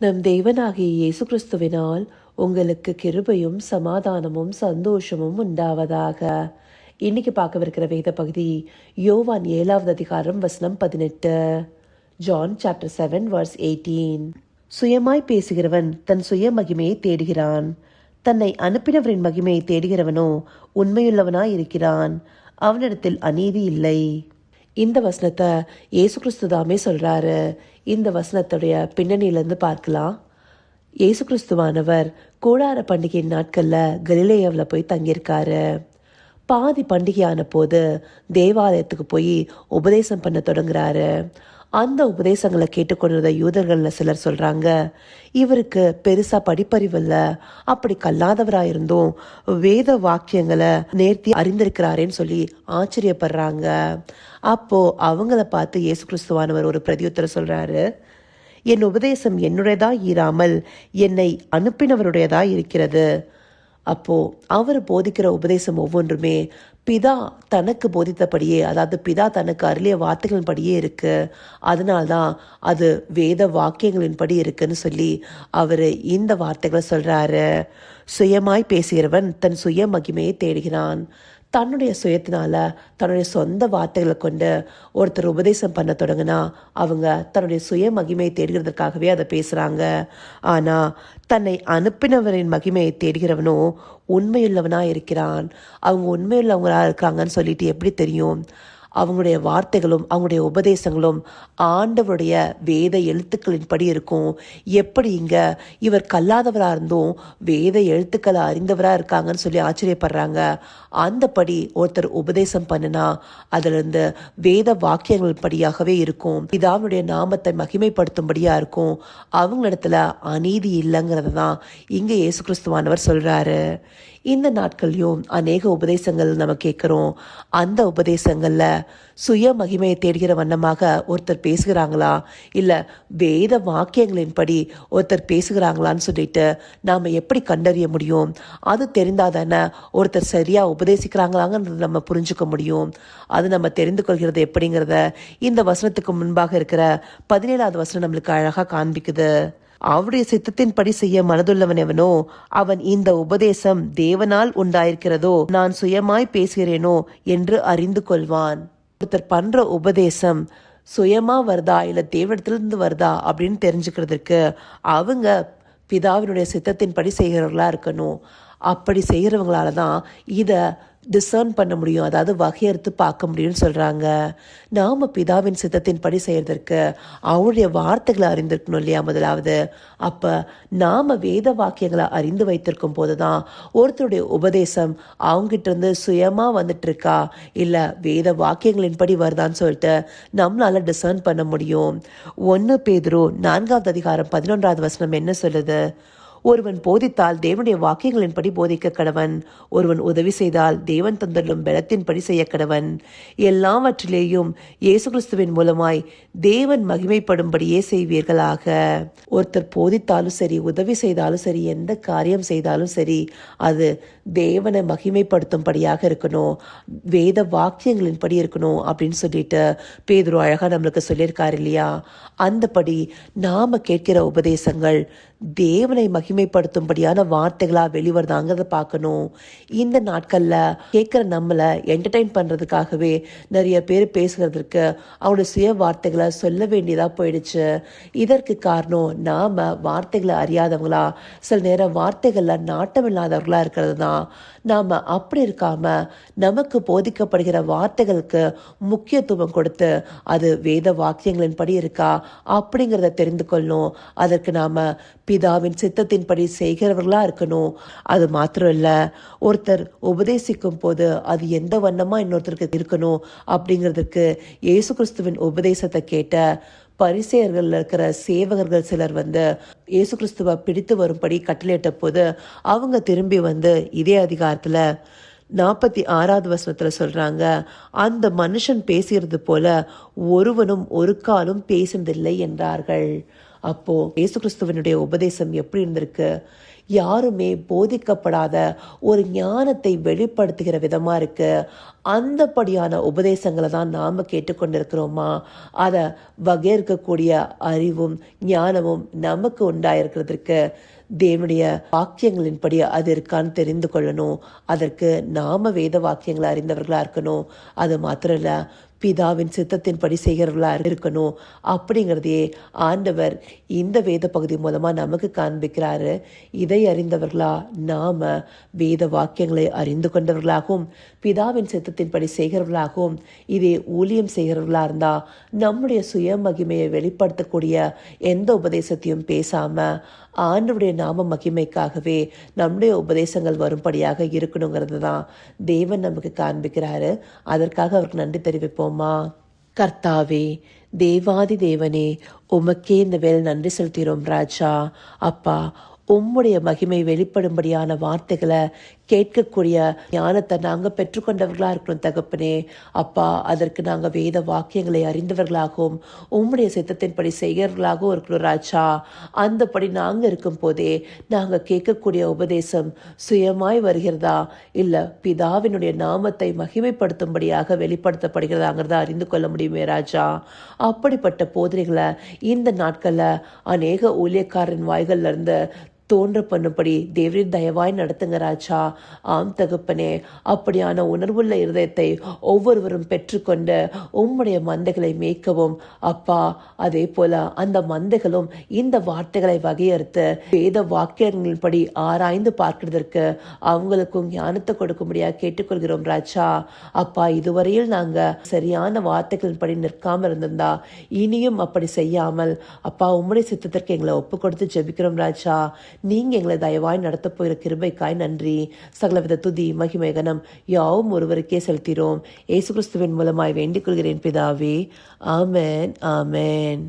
நம் தேவனாகிய இயேசு கிறிஸ்துவினால் உங்களுக்கு கிருபையும் சமாதானமும் சந்தோஷமும் உண்டாவதாக. இன்னைக்கு பார்க்கவிருக்கிற வேத பகுதி யோவான் 7வது அதிகாரம் வசனம் 18. John chapter 7 verse 18. சுயமாய் பேசுகிறவன் தன் சுய மகிமையை தேடுகிறான், தன்னை அனுப்பினவரின் மகிமையை தேடுகிறவனோ உண்மையுள்ளவனாய் இருக்கிறான், அவனிடத்தில் அநீதி இல்லை. இந்த வசனத்தை இயேசு கிறிஸ்து தாமே சொல்றாரு. இந்த வசனத்துடைய பின்னணியிலிருந்து பார்க்கலாம். இயேசு கிறிஸ்துவானவர் கூடார பண்டிகை நாட்கள்ல கலிலேயாவில் போய் தங்கியிருக்காரு. பாதி பண்டிகையான போது தேவாலயத்துக்கு போய் உபதேசம் பண்ண தொடங்குறாரு. அந்த உபதேசங்களை கேட்டுக்கொண்டிருந்த யூதர்கள்ல சிலர் சொல்றாங்க, இவருக்கு பெருசா படிப்பறிவு இல்ல, அப்படி கல்லாதவராயிருந்தும் வேத வாக்கியங்களை நேர்த்தி அறிந்திருக்கிறாரேன்னு சொல்லி ஆச்சரியப்படுறாங்க. அப்போ அவங்கள பார்த்து இயேசு கிறிஸ்துவானவர் ஒரு பிரதியுத்தரம் சொல்றாரு, என் உபதேசம் என்னுடையதா இராமல் என்னை அனுப்பினவருடையதா இருக்கிறது. அப்போ அவர் போதிக்கிற உபதேசம் ஒவ்வொன்றுமே பிதா தனக்கு போதித்தபடியே, அதாவது பிதா தனக்கு அருளிய வார்த்தைகளின் படியே இருக்கு, அதனால்தான் அது வேத வாக்கியங்களின்படி இருக்குன்னு சொல்லி அவரு இந்த வார்த்தைகளை சொல்றாரு. சுயமாய் பேசுகிறவன் தன் சுய மகிமையை தேடுகிறான். தன்னுடைய சுயத்தினால தன்னுடைய சொந்த வார்த்தைகளை கொண்டு ஒருத்தர் உபதேசம் பண்ண தொடங்கினா அவங்க தன்னுடைய சுய மகிமையை தேடுகிறதுக்காகவே அதை பேசுறாங்க. ஆனா தன்னை அனுப்பினவரின் மகிமையை தேடுகிறவனோ உண்மையுள்ளவனா இருக்கிறான். அவங்க உண்மையுள்ளவங்களா இருக்கிறாங்கன்னு சொல்லிட்டு எப்படி தெரியும்? அவங்களுடைய வார்த்தைகளும் அவங்களுடைய உபதேசங்களும் ஆண்டவருடைய வேத எழுத்துக்களின்படி இருக்கும். எப்படி இங்க இவர் கல்லாதவராக இருந்தும் வேத எழுத்துக்களை அறிந்தவராக இருக்காங்கன்னு சொல்லி ஆச்சரியப்படுறாங்க. அந்தபடி ஒருத்தர் உபதேசம் பண்ணினா அதுல இருந்து வேத வாக்கியங்கள் படியாகவே இருக்கும். பிதாவுடைய நாமத்தை மகிமைப்படுத்தும்படியா இருக்கும். அவங்களிடத்துல அநீதி இல்லைங்கிறத தான் இங்க இயேசு கிறிஸ்துவானவர் சொல்றாரு. இந்த நாட்கள்லையும் அநேக உபதேசங்கள் நம்ம கேட்குறோம். அந்த உபதேசங்கள்ல சுய மகிமையை தேடுகிற வண்ணமாக ஒருத்தர் பேசுகிறாங்களா, இல்லை வேத வாக்கியங்களின்படி ஒருத்தர் பேசுகிறாங்களான்னு சொல்லிட்டு நாம் எப்படி கண்டறிய முடியும்? அது தெரிந்தாதானே ஒருத்தர் சரியாக உபதேசிக்கிறாங்களாங்கிறது நம்ம புரிஞ்சுக்க முடியும். அது நம்ம தெரிந்து கொள்கிறது எப்படிங்கிறத இந்த வசனத்துக்கு முன்பாக இருக்கிற 17வது வசனம் நம்மளுக்கு அழகாக காண்பிக்குது. அவருடைய சித்தத்தின்படி செய்ய மனதுள்ளவன் எவனோ அவன் இந்த உபதேசம் தேவனால் உண்டாயிருக்கிறதோ நான் சுயமாய் பேசுகிறேனோ என்று அறிந்து கொள்வான். ஒருத்தர் பண்ற உபதேசம் சுயமா வருதா இல்ல தேவனிடத்திலிருந்து வருதா அப்படின்னு தெரிஞ்சுக்கிறதுக்கு அவங்க பிதாவினுடைய சித்தத்தின்படி செய்கிறவர்களா இருக்கணும். அப்படி செய்கிறவங்களால தான் இதை டிசர்ன் பண்ண முடியும், அதாவது வகையறுத்து பார்க்க முடியும்னு சொல்கிறாங்க. நாம் பிதாவின் சித்தத்தின்படி செய்கிறதற்கு அவருடைய வார்த்தைகளை அறிந்திருக்கணும் இல்லையா முதலாவது. அப்போ நாம் வேத வாக்கியங்களை அறிந்து வைத்திருக்கும் போது தான் ஒருத்தருடைய உபதேசம் அவங்ககிட்ட இருந்து சுயமாக வந்துட்டு இருக்கா இல்லை வேத வாக்கியங்களின்படி வருதான்னு சொல்லிட்டு நம்மளால டிசர்ன் பண்ண முடியும். 1 பேதுரு 4வது அதிகாரம் 11வது வசனம் என்ன சொல்லுது? ஒருவன் போதித்தால் தேவனுடைய வாக்கியங்களின்படி போதிக்க கடவன், ஒருவன் உதவி செய்தால் தேவன் தந்தள்ளும் பலத்தின்படி செய்ய கடவன். எல்லாவற்றிலேயும் இயேசு கிறிஸ்துவின் மூலமாய் தேவன் மகிமைப்படும்படியே செய்வீர்களாக. ஒருத்தர் போதித்தாலும் சரி, உதவி செய்தாலும் சரி, எந்த காரியம் செய்தாலும் சரி, அது தேவனை மகிமைப்படுத்தும்படியாக இருக்கணும், வேத வாக்கியங்களின்படி இருக்கணும் அப்படின்னு சொல்லிட்டு பேதுரு அழகா நம்மளுக்கு சொல்லியிருக்காரு இல்லையா. அந்தபடி நாம கேட்கிற உபதேசங்கள் தேவனை மகிமைப்படுத்தும்படியான வார்த்தைகளா வெளிவருதாங்கிறத பார்க்கணும். இந்த நாட்கள்ல கேட்கிற நம்மளை என்டர்டைன் பண்றதுக்காகவே நிறைய பேர் பேசுறதுக்கு அவங்களுடைய சுய வார்த்தைகளை சொல்ல வேண்டியதா போயிடுச்சு. இதற்கு காரணம் நாம வார்த்தைகளை அறியாதவங்களா, சில நேரம் வார்த்தைகள்ல நாட்டம் இல்லாதவர்களா இருக்கிறது தான். நாம அப்படி இருக்காம நமக்கு போதிக்கப்படுகிற வார்த்தைகளுக்கு முக்கியத்துவம் கொடுத்து அது வேத வாக்கியங்களின் படி இருக்கா அப்படிங்கிறத தெரிந்து கொள்ளணும். அதற்கு நாம பிதாவின் சித்தத்தின்படி செய்கிறவர்களா இருக்கணும். அது மாத்திரம் இல்ல, ஒருத்தர் உபதேசிக்கும் போது அது எந்த வண்ணமா இன்னொருத்தருக்கு இருக்கணும் அப்படிங்கிறதுக்கு இயேசு கிறிஸ்துவின் உபதேசத்தை கேட்ட பரிசேயர்கள் இருக்கிற சேவகர்கள் சிலர் இயேசு கிறிஸ்துவை பிடித்து வரும்படி கட்டளையிட்ட போது அவங்க திரும்பி இதே அதிகாரத்துல 46வது வசனத்துல சொல்றாங்க, அந்த மனுஷன் பேசுகிறது போல ஒருவனும் ஒரு காலும் பேசுனதில்லை என்றார்கள். அப்போ இயேசு கிறிஸ்துவனுடைய உபதேசம் எப்படி இருந்திருக்கு? யாருமே போதிக்கப்படாத ஒரு ஞானத்தை வெளிப்படுத்துகிற விதமா இருக்கு. அந்தபடியான உபதேசங்களை தான் நாம கேட்டுக்கொண்டிருக்கிறோமா? அதை வகையறுக்கக்கூடிய அறிவும் ஞானமும் நமக்கு உண்டாயிருக்கிறதுக்கு தேவனுடைய வாக்கியங்களின்படி அது இருக்கான்னு தெரிந்து கொள்ளணும். அதற்கு நாம வேத வாக்கியங்களை அறிந்தவர்களா இருக்கணும். அது மாத்திரம் இல்ல, பிதாவின் சித்தத்தின்படி செய்கிறவர்களா இருக்கணும். அப்படிங்கிறதையே ஆண்டவர் இந்த வேத பகுதி மூலமா நமக்கு காண்பிக்கிறாரு. இதை அறிந்தவர்களா நாம வேத வாக்கியங்களை அறிந்து கொண்டவர்களாகவும் பிதாவின் சித்தத்தின்படி செய்கிறவர்களாகவும் இதே ஊழியம் செய்கிறவர்களா இருந்தா நம்முடைய சுய மகிமையை வெளிப்படுத்தக்கூடிய எந்த உபதேசத்தையும் பேசாம ஆண்டவருடைய நாம மகிமைக்காகவே நம்முடைய உபதேசங்கள் வரும்படியாக இருக்கணுங்கிறது தான் தேவன் நமக்கு காண்பிக்கிறாரு. அதற்காக அவருக்கு நன்றி தெரிவிப்போமா? கர்த்தாவே, தேவாதி தேவனே, உமக்கே இந்த வேலை நன்றி செலுத்துகிறோம் ராஜா. அப்பா, உம்முடைய மகிமை வெளிப்படும்படியான வார்த்தைகளை கேட்கக்கூடிய ஞானத்தை நாங்கள் பெற்றுக்கொண்டவர்களா இருக்கணும் தகப்பனே. அப்பா, அதற்கு நாங்கள் வேத வாக்கியங்களை அறிந்தவர்களாகவும் உம்முடைய சித்தத்தின்படி செய்கிறவர்களாகவும் இருக்கணும் ராஜா. அந்தபடி நாங்கள் இருக்கும் போதே நாங்கள் கேட்கக்கூடிய உபதேசம் சுயமாய் வருகிறதா இல்லை பிதாவினுடைய நாமத்தை மகிமைப்படுத்தும்படியாக வெளிப்படுத்தப்படுகிறதாங்கிறத அறிந்து கொள்ள முடியுமே ராஜா. அப்படிப்பட்ட போதனைகளை இந்த நாட்களில் அநேக ஊழியக்காரன் வாய்கள்ல இருந்து தோன்ற பண்ணும்படி தேவரின் தயவாய் நடத்துங்க ராஜா. ஆம் தகப்பனே, அப்படியான உணர்வுள்ள இருதயத்தை ஒவ்வொருவரும் பெற்றுக்கொண்டு உம்முடைய மந்தைகளை மேய்க்கவும் அப்பா. அதே போல அந்த மந்தைகளும் இந்த வார்த்தைகளை வகையறுத்து வேத வாக்கியங்களின்படி ஆராய்ந்து பார்க்கிறதற்கு அவங்களுக்கும் ஞானத்தை கொடுக்கும்படியாக கேட்டுக்கொள்கிறோம் ராஜா. அப்பா, இதுவரையில் நாங்க சரியான வார்த்தைகளின்படி நிற்காம இருந்திருந்தா இனியும் அப்படி செய்யாமல் அப்பா உம்முடைய சித்தத்திற்கு எங்களை ஒப்பு கொடுத்து ஜெபிக்கிறோம் ராஜா. நீங்க எங்களை தயவாய் நடத்த போகிற கிருபைக்காய் நன்றி. சகலவித துதி மகிமை கனம் யாவும் ஒருவருக்கே செலுத்தினோம். இயேசு கிறிஸ்துவின் மூலமாய் வேண்டிக் கொள்கிறேன் பிதாவே. ஆமென், ஆமென்.